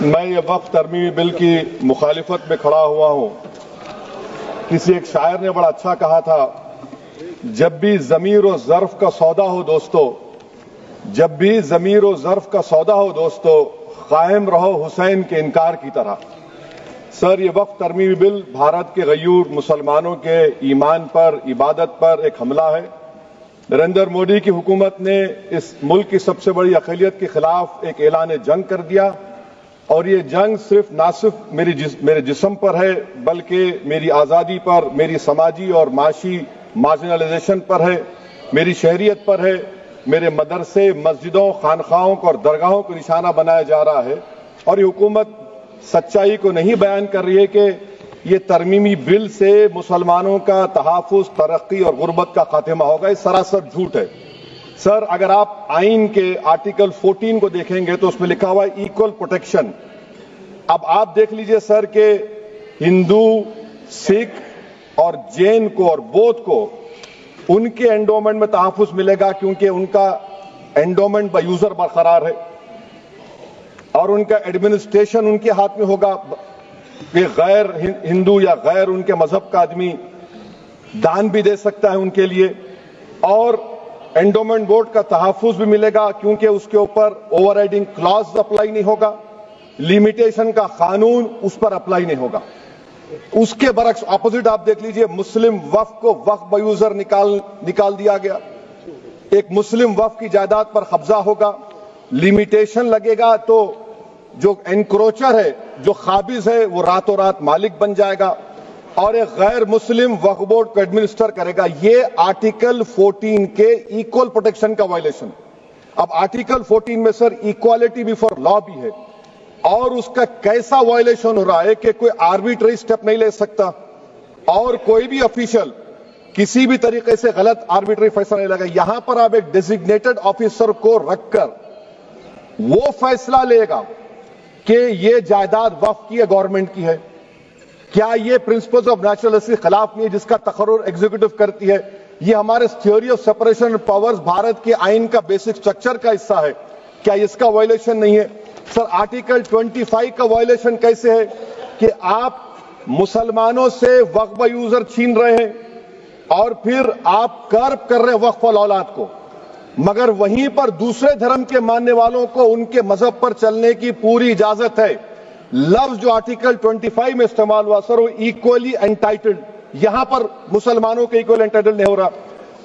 میں یہ وقف ترمیمی بل کی مخالفت میں کھڑا ہوا ہوں۔ کسی ایک شاعر نے بڑا اچھا کہا تھا، جب بھی ضمیر و ظرف کا سودا ہو دوستو، جب بھی ضمیر و ظرف کا سودا ہو دوستو، قائم رہو حسین کے انکار کی طرح۔ سر، یہ وقف ترمیمی بل بھارت کے غیور مسلمانوں کے ایمان پر، عبادت پر ایک حملہ ہے۔ نریندر مودی کی حکومت نے اس ملک کی سب سے بڑی اقلیت کے خلاف ایک اعلان جنگ کر دیا، اور یہ جنگ نہ صرف میرے جسم پر ہے بلکہ میری آزادی پر، میری سماجی اور معاشی مارجنلائزیشن پر ہے، میری شہریت پر ہے، میرے مدرسے، مسجدوں، خانقاہوں کو اور درگاہوں کو نشانہ بنایا جا رہا ہے۔ اور یہ حکومت سچائی کو نہیں بیان کر رہی ہے کہ یہ ترمیمی بل سے مسلمانوں کا تحفظ، ترقی اور غربت کا خاتمہ ہوگا۔ یہ سراسر جھوٹ ہے۔ سر، اگر آپ آئین کے آرٹیکل 14 کو دیکھیں گے تو اس میں لکھا ہوا ہے ایکول پروٹیکشن۔ اب آپ دیکھ لیجئے سر کہ ہندو، سکھ اور جین کو اور بودھ کو ان کے انڈومنٹ میں تحفظ ملے گا، کیونکہ ان کا انڈومنٹ بائی یوزر برقرار ہے اور ان کا ایڈمنسٹریشن ان کے ہاتھ میں ہوگا کہ غیر ہندو یا غیر ان کے مذہب کا آدمی دان بھی دے سکتا ہے ان کے لیے، اور انڈومنٹ بورڈ کا تحفظ بھی ملے گا کیونکہ اس کے اوپر اوور رائڈنگ کلاز اپلائی نہیں ہوگا، لیمیٹیشن کا قانون اس پر اپلائی نہیں ہوگا۔ اس کے برعکس اپوزٹ آپ دیکھ لیجئے، مسلم وقف کو وقف بائی یوزر نکال دیا گیا۔ ایک مسلم وقف کی جائیداد پر قبضہ ہوگا، لیمیٹیشن لگے گا تو جو انکروچر ہے، جو قابض ہے، وہ راتوں رات مالک بن جائے گا اور ایک غیر مسلم وقف بورڈ کو ایڈمنسٹر کرے گا۔ یہ آرٹیکل 14 کے ایکول پروٹیکشن کا وائلیشن۔ اب آرٹیکل 14 میں سر ایکوالٹی بیفور لا بھی ہے، اور اس کا کیسا وائلیشن ہو رہا ہے کہ کوئی آربیٹری سٹیپ نہیں لے سکتا اور کوئی بھی افیشل کسی بھی طریقے سے غلط آربیٹری فیصلہ نہیں لگا۔ یہاں پر آپ ایک ڈیزگنیٹڈ آفیسر کو رکھ کر وہ فیصلہ لے گا کہ یہ جائیداد وقف کی ہے، گورنمنٹ کی ہے۔ کیا یہ پرنسپلز آف نیچرل کے خلاف نہیں ہے جس کا تقرر ایگزیکٹو کرتی ہے؟ یہ ہمارے theory of separation of powers Bharat کے آئین کا بیسک سٹرکچر کا حصہ ہے، کیا اس کا وائلیشن نہیں ہے؟ سر، آرٹیکل 25 کا وائلیشن کیسے ہے کہ آپ مسلمانوں سے وقف بائی یوزر چھین رہے ہیں اور پھر آپ کرب کر رہے ہیں وقف الاولاد کو، مگر وہیں پر دوسرے دھرم کے ماننے والوں کو ان کے مذہب پر چلنے کی پوری اجازت ہے۔ لفظ جو آرٹیکل 25 میں استعمال ہوا سر، وہ ایکولی انٹائٹلڈ، یہاں پر مسلمانوں کے ایکولی انٹائٹلڈ نہیں ہو رہا۔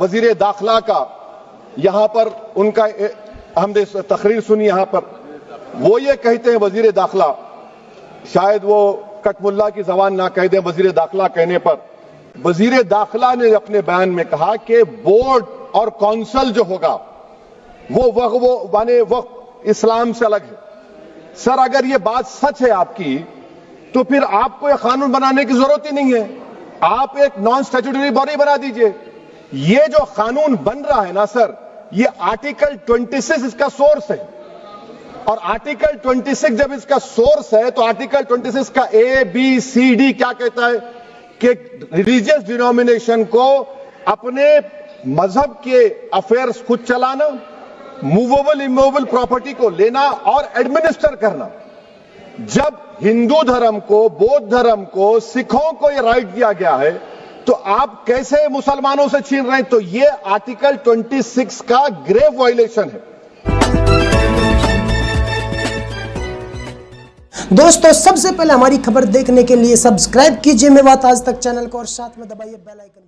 وزیر داخلہ کا، یہاں پر ان کا ہم نے تقریر سنی، یہاں پر وہ یہ کہتے ہیں وزیر داخلہ، شاید وہ کٹ ملا کی زبان نہ کہہ دیں وزیر داخلہ کہنے پر، وزیر داخلہ نے اپنے بیان میں کہا کہ بورڈ اور کونسل جو ہوگا وہ وقف اسلام سے الگ ہے۔ سر، اگر یہ بات سچ ہے آپ کی تو پھر آپ کو یہ قانون بنانے کی ضرورت ہی نہیں ہے، آپ ایک نان اسٹیچوٹری باڈی بنا دیجئے۔ یہ جو قانون بن رہا ہے نا سر، یہ آرٹیکل 26 اس کا سورس ہے، اور آرٹیکل 26 جب اس کا سورس ہے تو آرٹیکل 26 کا ABCD کیا کہتا ہے کہ ریلیجیس ڈینومینیشن کو اپنے مذہب کے افیئرز خود چلانا، موویبل اموویبل پراپرٹی کو لینا اور ایڈمنسٹر کرنا۔ جب ہندو دھرم کو، بودھ دھرم کو، سکھوں کو یہ رائٹ دیا گیا ہے تو آپ کیسے مسلمانوں سے چھین رہے ہیں؟ تو یہ آرٹیکل 26 کا گریو وائلیشن ہے۔ دوستو، سب سے پہلے ہماری خبر دیکھنے کے لیے سبسکرائب کیجئے میوات آج تک چینل کو اور ساتھ میں دبائیے بیل آئیکن۔